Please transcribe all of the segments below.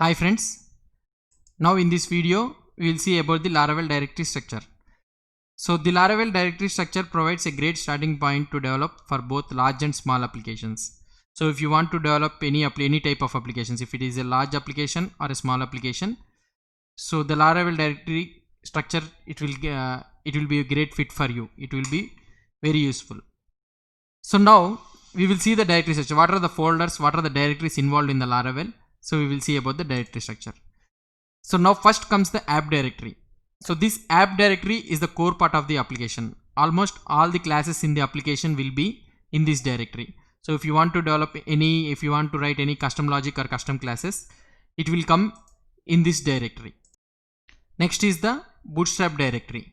Hi friends, now in this video we will see about the Laravel directory structure. So the Laravel directory structure provides a great starting point to develop for both large and small applications. So if you want to develop any type of applications, if it is a large application or a small application, so the Laravel directory structure it will be a great fit for you. It will be very useful. So now we will see the directory structure. What are the folders? What are the directories involved in the Laravel? So we will see about the directory structure. So now first comes the app directory. So this app directory is the core part of the application. Almost all the classes in the application will be in this directory. So if you want to develop if you want to write any custom logic or custom classes, it will come in this directory. Next is the Bootstrap directory.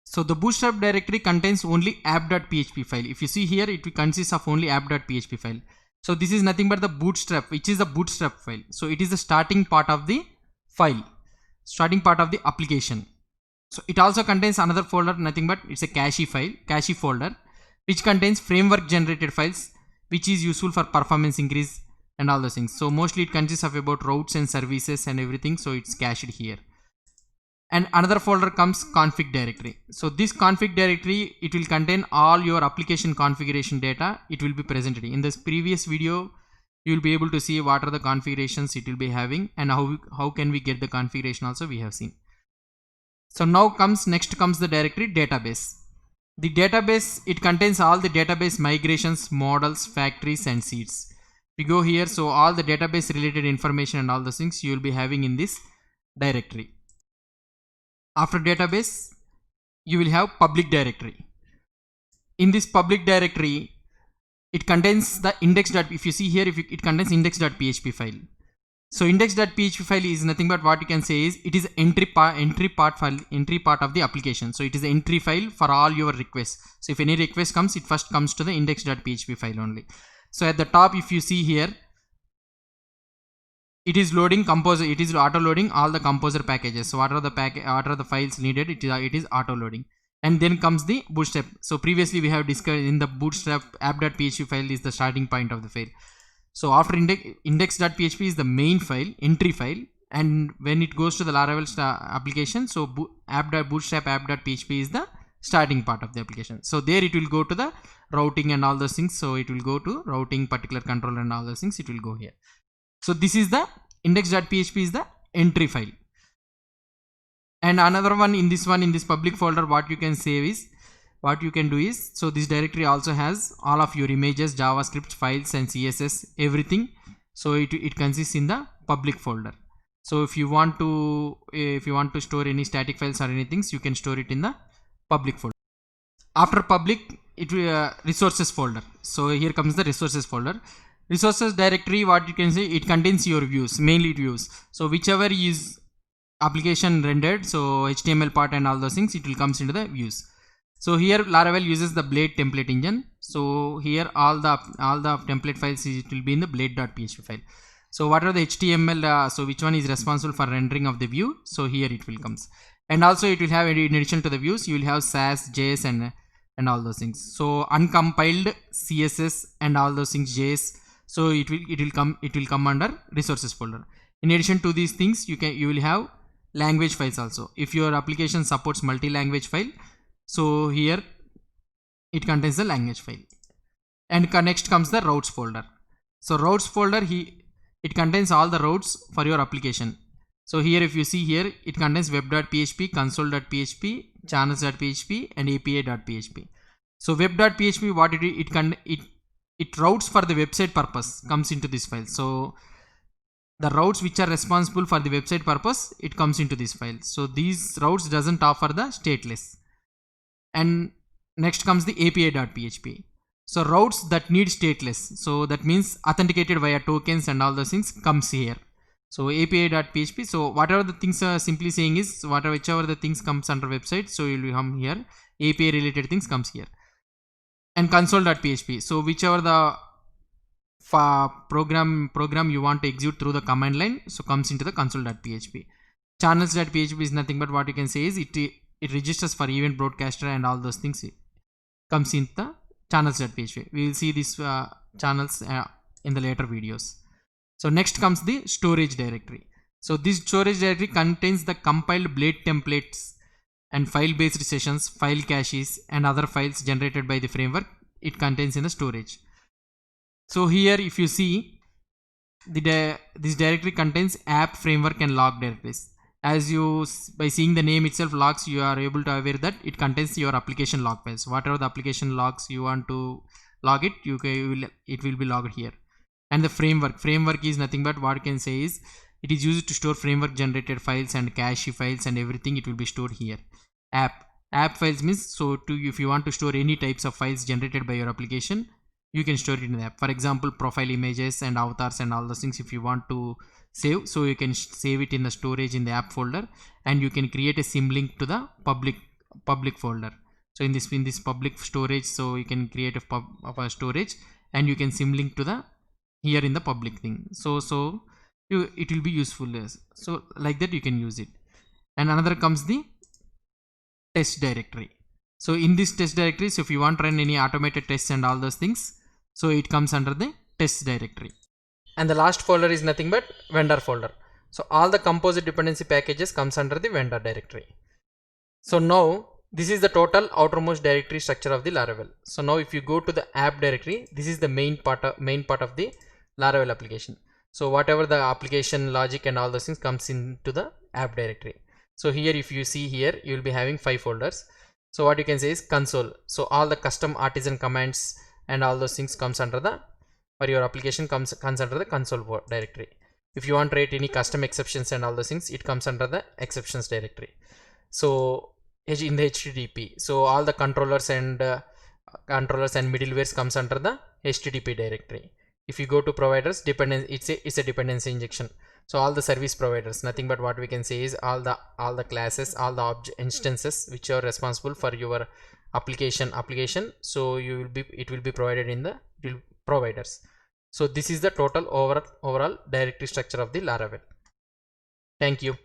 So the Bootstrap directory contains only app.php file. If you see here, it consists of only app.php file. So this is nothing but the Bootstrap, which is the Bootstrap file. So it is the starting part of the file, starting part of the application. So it also contains another folder, nothing but it's a cache folder, which contains framework generated files, which is useful for performance increase and all those things. So mostly it consists of about routes and services and everything. So it's cached here. And another folder comes config directory. So this config directory, it will contain all your application configuration data. It will be presented in this previous video. You will be able to see what are the configurations it will be having and how can we get the configuration also we have seen. So now next comes the directory database. The database, it contains all the database migrations, models, factories and seeds. We go here, so all the database related information and all those things you will be having in this directory. After database, you will have public directory. In this public directory, it contains the index. If you see here, it contains index.php file. So index.php file is nothing but what you can say is it is entry part of the application. So it is the entry file for all your requests. So if any request comes, it first comes to the index.php file only. So at the top, if you see here, it is loading Composer. It is auto loading all the Composer packages. So what are the files needed? It is auto loading. And then comes the Bootstrap. So previously we have discussed in the Bootstrap app.php file is the starting point of the file. So after index.php is the main file, entry file, and when it goes to the Laravel application, so Bootstrap app.php is the starting part of the application. So there it will go to the routing and all those things. So it will go to routing, particular controller and all those things. It will go here. So this is the index.php is the entry file. And another one in this public folder, what you can do is, so this directory also has all of your images, JavaScript files and CSS, everything. So it consists in the public folder. So if you want to store any static files or anything, you can store it in the public folder. After public, it will resources folder. So here comes the resources folder. Resources directory, what you can say, it contains your views, mainly views. So whichever is application rendered, so HTML part and all those things, it will comes into the views. So here Laravel uses the Blade template engine. So here all the template files, it will be in the blade.php file. So what are the HTML, so which one is responsible for rendering of the view? So here it will comes. And also it will have, in addition to the views, you will have Sass, JS and all those things. So uncompiled CSS and all those things, JS. So it will come under resources folder. In addition to these things, you will have language files also. If your application supports multi-language file, so here it contains the language file. And next comes the routes folder. So routes folder, it contains all the routes for your application. So here if you see here, it contains web.php, console.php, channels.php and api.php. So web.php, what it routes for the website purpose comes into this file. So the routes which are responsible for the website purpose, it comes into this file. So these routes doesn't offer the stateless. And next comes the api.php. So routes that need stateless, so that means authenticated via tokens and all those things comes here. So api.php, so whatever the things are simply saying is whichever the things comes under website, so you will come here, API related things comes here. And console.php, so whichever the program you want to execute through the command line, so comes into the console.php. Channels.php is nothing but what you can say is it registers for event broadcaster and all those things comes in the channels.php. We will see these channels in the later videos. So next comes the storage directory. So this storage directory contains the compiled blade templates and file based sessions, file caches and other files generated by the framework. It contains in the storage. So here if you see this directory contains app, framework and log directories. As you, by seeing the name itself, logs, you are able to aware that it contains your application log files. Whatever the application logs you want to log it, it will be logged here. And the framework is nothing but what you can say is it is used to store framework generated files and cache files and everything. It will be stored here. App files means, so if you want to store any types of files generated by your application, you can store it in the app. For example, profile images and avatars and all those things, if you want to save, so you can save it in the storage in the app folder, and you can create a symlink to the public folder. So in this public storage, so you can create a storage and you can symlink to the here in the public thing. So it will be useful. So like that you can use it. And another comes the test directory. So in this test directory, so if you want to run any automated tests and all those things, so it comes under the test directory. And the last folder is nothing but vendor folder. So all the composite dependency packages comes under the vendor directory. So now this is the total outermost directory structure of the Laravel. So now if you go to the app directory, this is the main part of the Laravel application. So whatever the application logic and all those things comes into the app directory. So here if you see here, you will be having 5 folders. So what you can say is console. So all the custom artisan commands and all those things comes under the, or your application comes under the console directory. If you want to write any custom exceptions and all those things, it comes under the exceptions directory. So in the HTTP, so all the controllers and middlewares comes under the HTTP directory. If you go to providers, it's a dependency injection. So all the service providers, nothing but what we can say is all the classes, all the instances which are responsible for your application. So it will be provided in the providers. So this is the total overall directory structure of the Laravel. Thank you.